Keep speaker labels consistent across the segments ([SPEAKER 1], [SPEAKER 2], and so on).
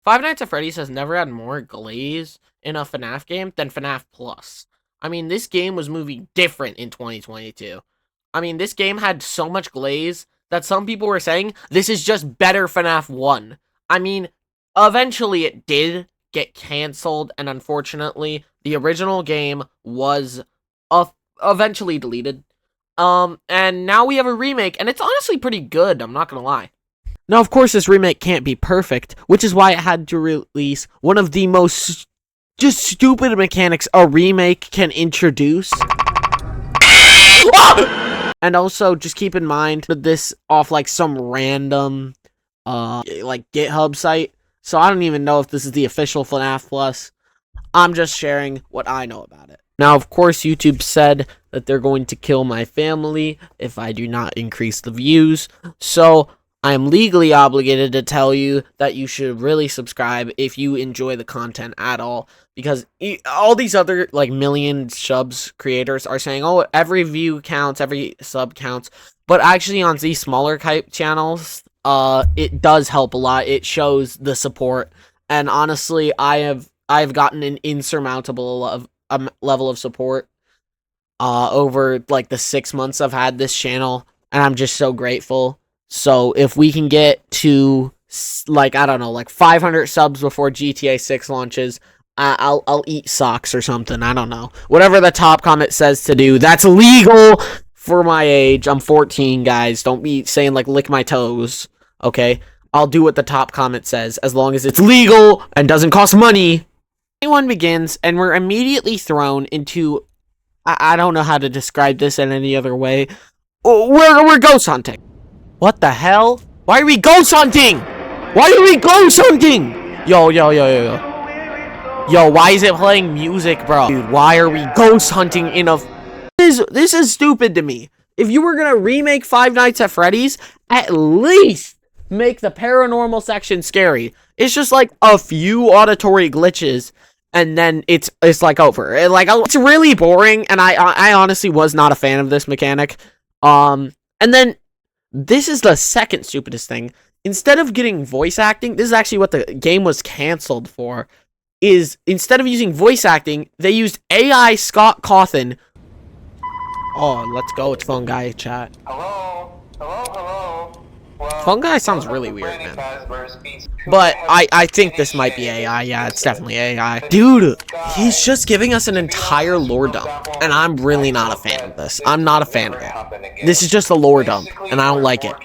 [SPEAKER 1] Five Nights at Freddy's has never had more glaze in a FNAF game than FNAF Plus. I mean, this game was moving different in 2022. I mean, this game had so much glaze that some people were saying this is just better FNAF 1. I mean, eventually it did get canceled, and unfortunately, the original game was eventually deleted. And now we have a remake, and it's honestly pretty good, I'm not gonna lie. Now, of course, this remake can't be perfect, which is why it had to release one of the most just stupid mechanics a remake can introduce. And also, just keep in mind that this off like some random like GitHub site. So I don't even know if this is the official FNAF Plus. I'm just sharing what I know about it. Now, of course, YouTube said that they're going to kill my family if I do not increase the views. So I am legally obligated to tell you that you should really subscribe if you enjoy the content at all, because all these other like million subs creators are saying, oh, every view counts, every sub counts, but actually on these smaller type channels, it does help a lot. It shows the support, and honestly, I've gotten an insurmountable level of support over like the 6 months I've had this channel, and I'm just so grateful. So if we can get to like, I don't know, like 500 subs before GTA 6 launches, I'll eat socks or something. I don't know. Whatever the top comment says to do, that's legal for my age. I'm 14, guys. Don't be saying like lick my toes. Okay? I'll do what the top comment says as long as it's legal and doesn't cost money. Anyone begins and we're immediately thrown into, I don't know how to describe this in any other way. We're ghost hunting. What the hell? Why are we ghost hunting? Why are we ghost hunting? Yo. Yo, why is it playing music, bro? Dude, why are we ghost hunting in a... This is stupid to me. If you were gonna remake Five Nights at Freddy's, at least make the paranormal section scary. It's just like a few auditory glitches, and then it's like over. It's really boring, and I honestly was not a fan of this mechanic. And then this is the second stupidest thing. Instead of getting voice acting, this is actually what the game was canceled for, is instead of using voice acting, they used AI Scott Cawthon. Oh, let's go. It's Phone Guy chat.
[SPEAKER 2] Hello? Well,
[SPEAKER 1] Phone Guy sounds really weird, man. But I think this might be AI. Yeah, it's definitely AI. Dude, he's just giving us an entire lore dump, and I'm really not a fan of this. I'm not a fan of it. This is just a lore dump, and I don't like it.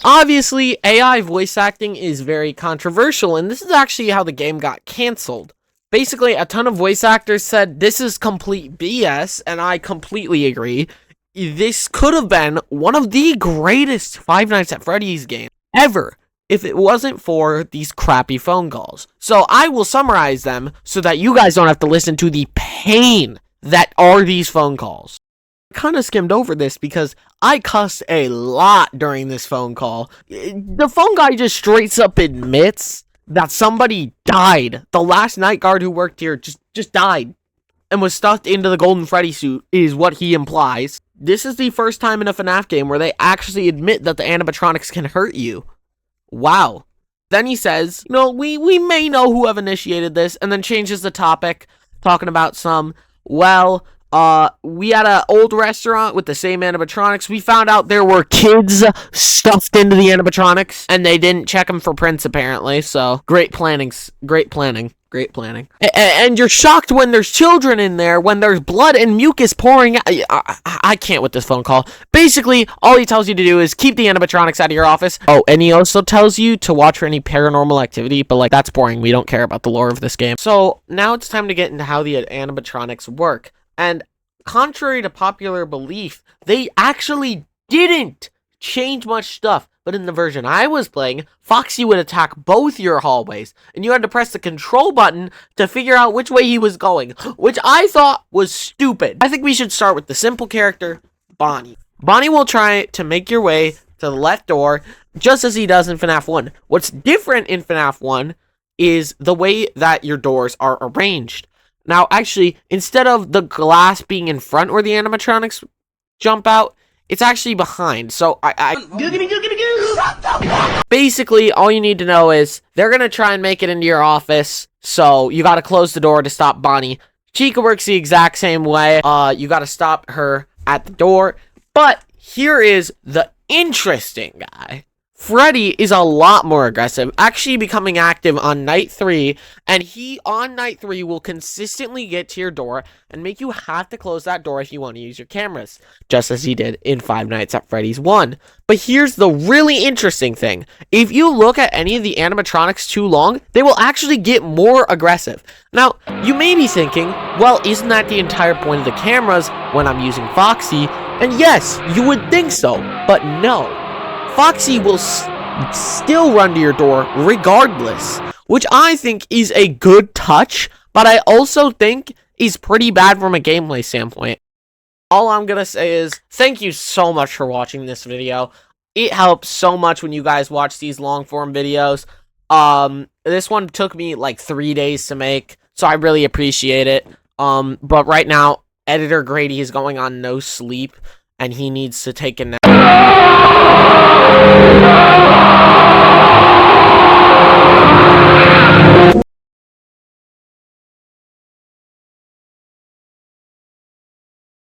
[SPEAKER 1] Obviously, AI voice acting is very controversial, and this is actually how the game got canceled. Basically, a ton of voice actors said this is complete BS, and I completely agree. This could have been one of the greatest Five Nights at Freddy's games ever if it wasn't for these crappy phone calls. So I will summarize them so that you guys don't have to listen to the pain that are these phone calls. I kind of skimmed over this because I cussed a lot during this phone call. The phone guy just straight up admits that somebody died. The last night guard who worked here just died and was stuffed into the Golden Freddy suit, is what he implies. This is the first time in a FNAF game where they actually admit that the animatronics can hurt you. Wow. Then he says, you know, we may know who have initiated this, and then changes the topic, talking about we had an old restaurant with the same animatronics. We found out there were kids stuffed into the animatronics, and they didn't check them for prints, apparently. So, great planning. And you're shocked when there's children in there, when there's blood and mucus pouring out. I can't with this phone call. Basically, all he tells you to do is keep the animatronics out of your office. Oh, and he also tells you to watch for any paranormal activity, but like, that's boring. We don't care about the lore of this game. So, now it's time to get into how the animatronics work. And contrary to popular belief, they actually didn't change much stuff. But in the version I was playing, Foxy would attack both your hallways, and you had to press the control button to figure out which way he was going, which I thought was stupid. I think we should start with the simple character, Bonnie. Bonnie will try to make your way to the left door, just as he does in FNAF 1. What's different in FNAF 1 is the way that your doors are arranged. Now, actually, instead of the glass being in front where the animatronics jump out, it's actually behind. So Basically, all you need to know is they're gonna try and make it into your office, so you gotta close the door to stop Bonnie. Chica works the exact same way. You gotta stop her at the door. But here is the interesting guy. Freddy is a lot more aggressive, actually becoming active on night 3, and he, on night 3, will consistently get to your door and make you have to close that door if you want to use your cameras, just as he did in Five Nights at Freddy's 1. But here's the really interesting thing. If you look at any of the animatronics too long, they will actually get more aggressive. Now, you may be thinking, well, isn't that the entire point of the cameras when I'm using Foxy? And yes, you would think so, but no. Foxy will still run to your door regardless, which I think is a good touch, but I also think is pretty bad from a gameplay standpoint. All I'm gonna say is, thank you so much for watching this video. It helps so much when you guys watch these long form videos. This one took me like 3 days to make, so I really appreciate it. But right now, Editor Grady is going on no sleep, and he needs to take a nap.